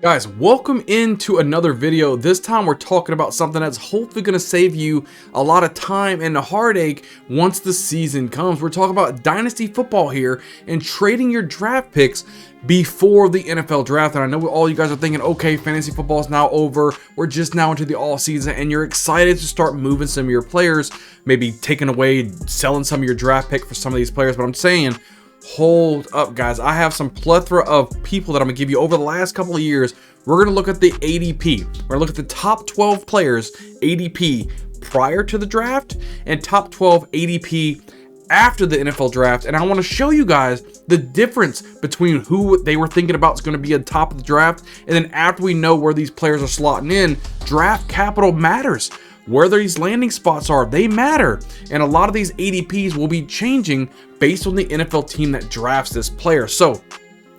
Guys, welcome into another video. This time we're talking about something that's hopefully going to save you a lot of time and a heartache once the season comes. We're talking about dynasty football here and trading your draft picks before the NFL draft. And I know all you guys are thinking, okay, fantasy football is now over. We're just now into the all season and you're excited to start moving some of your players, maybe taking away, selling some of your draft pick for some of these players. But I'm saying, hold up, guys. I have some plethora of people that I'm gonna give you over the last couple of years. We're gonna look at the ADP. We're gonna look at the top 12 players ADP prior to the draft and top 12 ADP after the NFL draft. And I want to show you guys the difference between who they were thinking about is going to be at the top of the draft, and then after we know where these players are slotting in, draft capital matters. Where these landing spots are, they matter. And a lot of these ADPs will be changing based on the NFL team that drafts this player. So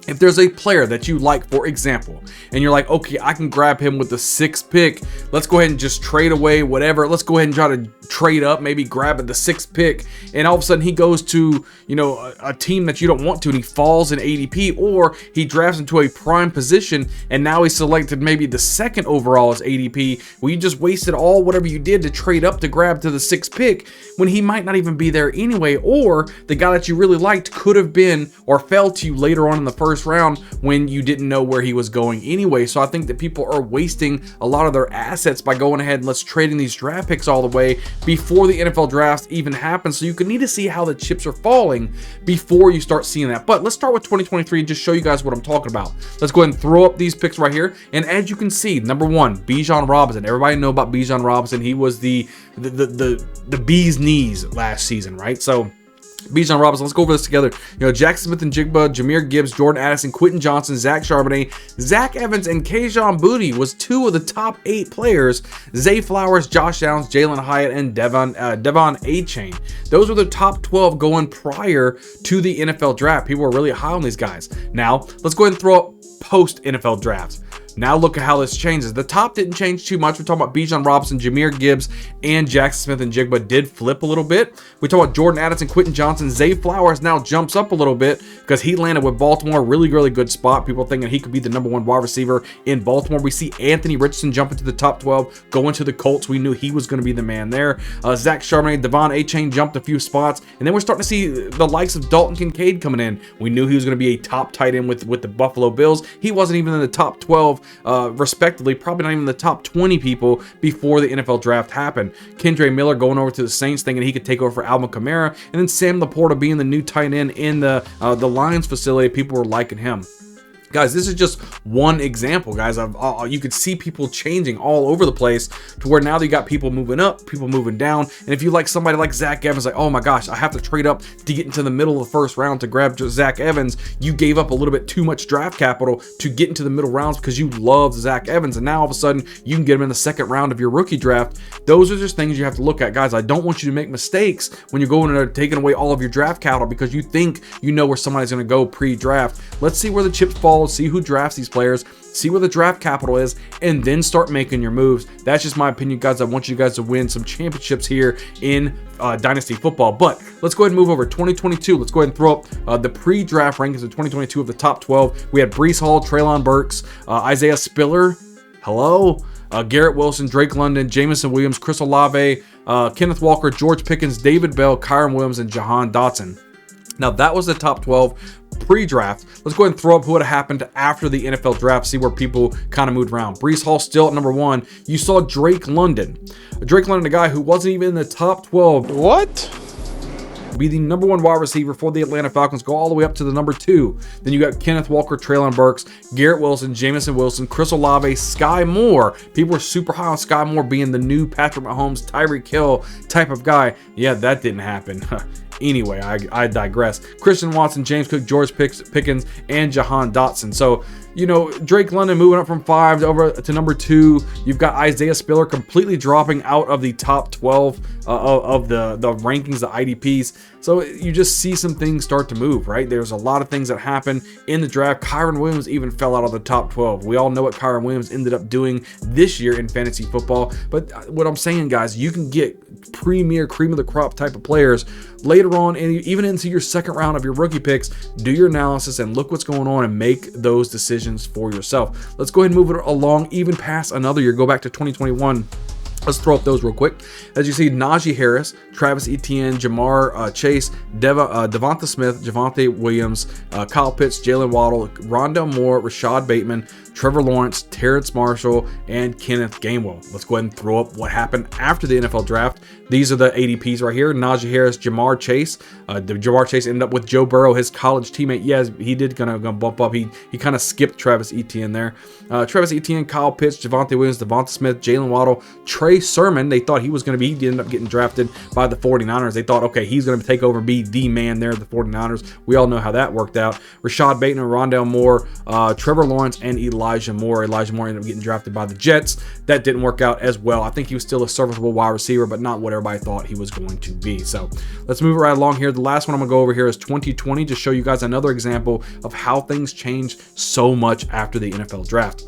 if there's a player that you like, for example, and you're like, okay, I can grab him with the 6th pick. Let's go ahead and just trade away whatever. Let's go ahead and try to trade up, maybe grab at the 6th pick. And all of a sudden he goes to, a team that you don't want to, and he falls in ADP, or he drafts into a prime position and now he's selected maybe the 2nd overall as ADP. Well, you just wasted all whatever you did to trade up to grab to the 6th pick when he might not even be there anyway, or the guy that you really liked could have been or fell to you later on in the first round when you didn't know where he was going anyway. So I think that people are wasting a lot of their assets by going ahead and let's trading these draft picks all the way before the NFL draft even happens. So you can need to see how the chips are falling before you start seeing that. But let's start with 2023 and just show you guys what I'm talking about. Let's go ahead and throw up these picks right here. And as you can see, number 1, Bijan Robinson. Everybody know about Bijan Robinson. He was the bee's knees last season, right? So Bijan Robinson, let's go over this together. Jackson Smith-Njigba, Jahmyr Gibbs, Jordan Addison, Quentin Johnson, Zach Charbonnet, Zach Evans, and Kayshon Boutte was 2 of the top 8 players. Zay Flowers, Josh Downs, Jalen Hyatt, and Devon Achane. Those were the top 12 going prior to the NFL draft. People were really high on these guys. Now, let's go ahead and throw up post-NFL drafts. Now look at how this changes. The top didn't change too much. We're talking about Bijan Robinson, Jahmyr Gibbs, and Jackson Smith-Njigba did flip a little bit. We talk about Jordan Addison, Quentin Johnson. Zay Flowers now jumps up a little bit because he landed with Baltimore. Really, really good spot. People thinking he could be the number 1 wide receiver in Baltimore. We see Anthony Richardson jump into the top 12, going to the Colts. We knew he was going to be the man there. Zach Charbonnet, Devon Achane jumped a few spots. And then we're starting to see the likes of Dalton Kincaid coming in. We knew he was going to be a top tight end with the Buffalo Bills. He wasn't even in the top 12 respectively, probably not even the top 20 people before the NFL draft happened. Kendre Miller going over to the Saints thinking he could take over for Alvin Kamara, and then Sam Laporta being the new tight end in the Lions facility. People were liking him. Guys, this is just one example, guys. You could see people changing all over the place to where now you got people moving up, people moving down. And if you like somebody like Zach Evans, like, oh my gosh, I have to trade up to get into the middle of the first round to grab Zach Evans. You gave up a little bit too much draft capital to get into the middle rounds because you love Zach Evans. And now all of a sudden you can get him in the 2nd round of your rookie draft. Those are just things you have to look at, guys. I don't want you to make mistakes when you're going and taking away all of your draft capital because you think you know where somebody's going to go pre-draft. Let's see where the chips fall. See who drafts these players, see where the draft capital is, and then start making your moves. That's just my opinion, guys. I want you guys to win some championships here in dynasty football. But let's go ahead and move over 2022. Let's go ahead and throw up the pre-draft rankings of 2022 of the top 12. We had Breece Hall, Treylon Burks, Isaiah Spiller, Garrett Wilson, Drake London, Jameson Williams, Chris Olave, Kenneth Walker, George Pickens, David Bell, Kyron Williams, and Jahan Dotson. Now that was the top 12 pre-draft. Let's go ahead and throw up what happened after the NFL draft, see where people kind of moved around. Breece Hall still at number 1. You saw Drake London. A guy who wasn't even in the top 12. What? Be the number 1 wide receiver for the Atlanta Falcons, go all the way up to the number 2. Then you got Kenneth Walker, Treylon Burks, Garrett Wilson, Jameson Wilson, Chris Olave, Sky Moore. People were super high on Sky Moore being the new Patrick Mahomes, Tyreek Hill type of guy. Yeah, that didn't happen. Anyway, I digress. Christian Watson, James Cook, George Pickens, and Jahan Dotson. So, Drake London moving up from 5 over to number 2. You've got Isaiah Spiller completely dropping out of the top 12 of the rankings, the IDPs. So you just see some things start to move, right? There's a lot of things that happen in the draft. Kyron Williams even fell out of the top 12. We all know what Kyron Williams ended up doing this year in fantasy football. But what I'm saying, guys, you can get premier cream of the crop type of players later on, and even into your 2nd round of your rookie picks. Do your analysis and look what's going on and make those decisions decisions for yourself. Let's go ahead and move it along even past another year. Go back to 2021. Let's throw up those real quick. As you see, Najee Harris, Travis Etienne, Jamar Chase, Devonta Smith, Javonte Williams, Kyle Pitts, Jalen Waddle, Rondell Moore, Rashad Bateman, Trevor Lawrence, Terrence Marshall, and Kenneth Gainwell. Let's go ahead and throw up what happened after the NFL draft. These are the ADPs right here. Najee Harris, Jamar Chase. Jamar Chase ended up with Joe Burrow, his college teammate. Yes, he did gonna bump up. He kind of skipped Travis Etienne there. Travis Etienne, Kyle Pitts, Javonte Williams, Devonta Smith, Jalen Waddle, Trey Sermon. They thought he was going to be, he ended up getting drafted by the 49ers. They thought, okay, he's going to take over and be the man there, the 49ers. We all know how that worked out. Rashad Bateman, Rondell Moore, Trevor Lawrence, and Elijah Moore. Elijah Moore ended up getting drafted by the Jets. That didn't work out as well. I think he was still a serviceable wide receiver, but not what everybody thought he was going to be. So let's move it right along here. The last one I'm going to go over here is 2020, to show you guys another example of how things changed so much after the NFL draft.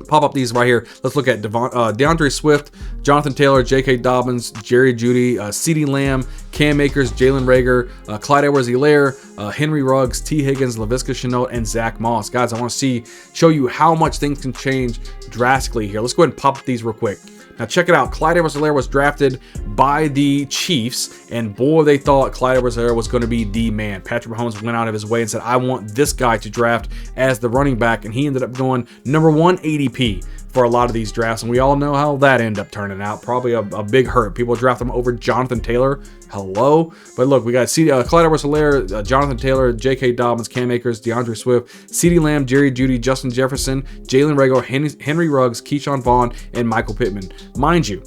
Pop up these right here. Let's look at DeAndre Swift, Jonathan Taylor, J.K. Dobbins, Jerry Jeudy, CeeDee Lamb, Cam Akers, Jalen Reagor, Clyde Edwards-Helaire, Henry Ruggs, T. Higgins, Laviska Shenault, and Zach Moss. Guys, I want to show you how much things can change drastically here. Let's go ahead and pop up these real quick. Now check it out. Clyde Edwards-Helaire was drafted by the Chiefs, and boy, they thought Clyde Edwards-Helaire was going to be the man. Patrick Mahomes went out of his way and said, I want this guy to draft as the running back, and he ended up going #1 ADP for a lot of these drafts, and we all know how that ended up turning out. Probably a big hurt. People draft him over Jonathan Taylor. Hello? But look, we got Clyde Edwards-Helaire, Jonathan Taylor, J.K. Dobbins, Cam Akers, DeAndre Swift, CeeDee Lamb, Jerry Jeudy, Justin Jefferson, Jalen Reagor, Henry Ruggs, Keyshawn Vaughn, and Michael Pittman. Mind you,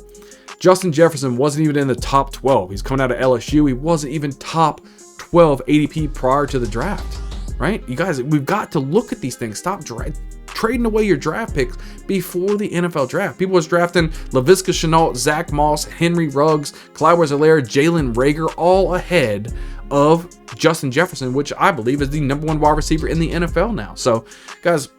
Justin Jefferson wasn't even in the top 12. He's coming out of LSU. He wasn't even top 12 ADP prior to the draft, right? You guys, we've got to look at these things. Stop trading away your draft picks before the NFL draft. People was drafting Laviska Shenault, Zach Moss, Henry Ruggs, Clyde Edwards-Helaire, Jalen Reagor, all ahead of Justin Jefferson, which I believe is the #1 wide receiver in the NFL now. So, guys,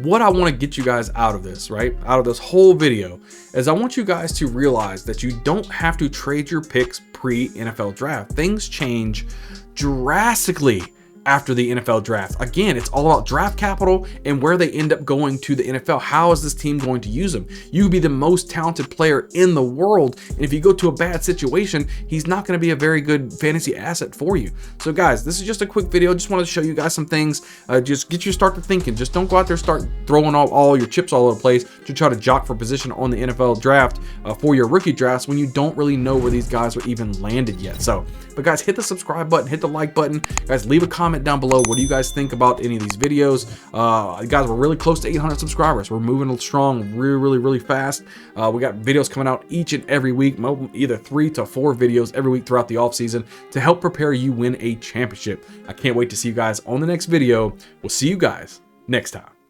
what I want to get you guys out of this, right? Out of this whole video, is I want you guys to realize that you don't have to trade your picks pre-NFL draft. Things change drastically after the NFL draft. Again, it's all about draft capital and where they end up going to the NFL. How is this team going to use them? You could be the most talented player in the world, and if you go to a bad situation, he's not going to be a very good fantasy asset for you. So guys, this is just a quick video. Just wanted to show you guys some things. Just get you start to thinking. Just don't go out there start throwing all your chips all over the place to try to jock for position on the NFL draft for your rookie drafts when you don't really know where these guys are even landed yet. So, but guys, hit the subscribe button, hit the like button. Guys, leave a comment down below. What do you guys think about any of these videos? Guys, we're really close to 800 subscribers. We're moving strong really fast. We got videos coming out each and every week, either 3 to 4 videos every week throughout the off season to help prepare you win a championship. I can't wait to see you guys on the next video. We'll see you guys next time.